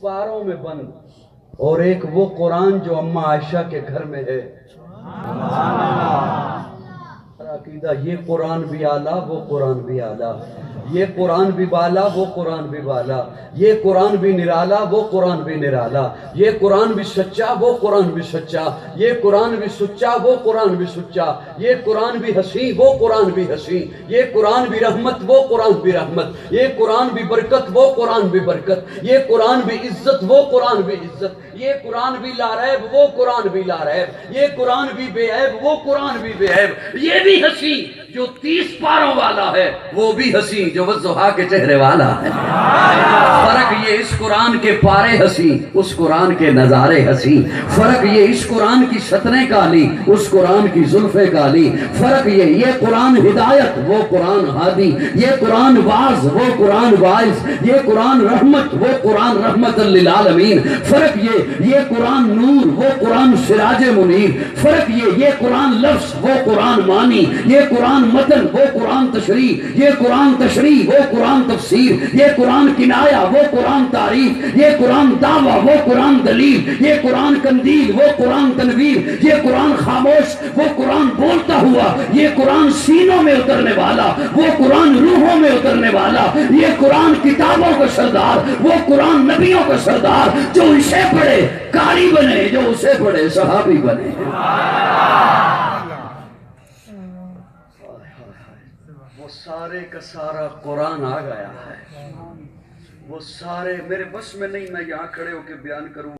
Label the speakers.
Speaker 1: پاروں میں بند، اور ایک وہ قرآن جو اماں عائشہ کے گھر میں ہے۔ عقیدہ یہ قرآن بھی اعلیٰ، وہ قرآن بھی اعلیٰ، یہ قرآن بھی بالا، وہ قرآن بھی بالا، یہ قرآن بھی نرالا، وہ قرآن بھی نرالا، یہ قرآن بھی سچا، وہ قرآن بھی سچا، یہ قرآن بھی سچا، وہ قرآن بھی سچا، یہ قرآن بھی حسین، وہ قرآن بھی حسین، یہ قرآن بھی رحمت، وہ قرآن بھی رحمت، یہ قرآن بھی برکت، وہ قرآن بھی برکت، یہ قرآن بھی عزت، وہ قرآن بھی عزت، یہ قرآن بھی لا ریب، وہ قرآن بھی لا ریب، یہ قرآن بھی بے عیب، وہ قرآن بھی بے عیب، یہ بھی حسین جو 30 پاروں والا ہے، وہ بھی حسین جو والضحیٰ کے چہرے والا ہے۔ فرق یہ اس قرآن کے پارے حسین، اس قرآن کے نظارے حسین، فرق یہ اس قرآن کی سطریں کالی، اس قرآن کی زلفیں کالی، فرق یہ قرآن ہدایت، وہ قرآن ہادی، یہ قرآن واعظ، وہ قرآن واعظ، یہ قرآن رحمت، وہ قرآن رحمت للعالمین، فرق یہ قرآن نور، وہ قرآن سراج منیر، فرق یہ قرآن لفظ، وہ قرآن معنی، یہ قرآن متن، وہ قرآن تشریح، یہ قرآن تشریح، وہ قرآن تفسیر، یہ قرآن کنایہ، وہ قرآن تعریف، یہ قرآن دعویٰ، وہ قرآن دلیل، یہ قرآن قندیل، وہ قرآن تنویر، یہ قرآن خاموش، وہ قرآن بولتا ہوا، یہ قرآن سینوں میں اترنے والا، وہ قرآن روحوں میں اترنے والا، یہ قرآن کتابوں کا سردار، وہ قرآن نبیوں کا سردار، جو اسے پڑھے قاری بنے، جو اسے پڑھے صحابی بنے۔ وہ سارے کا سارا قرآن آ گیا ہے، وہ سارے میرے بس میں نہیں، میں یہاں کھڑے ہو کے بیان کروں۔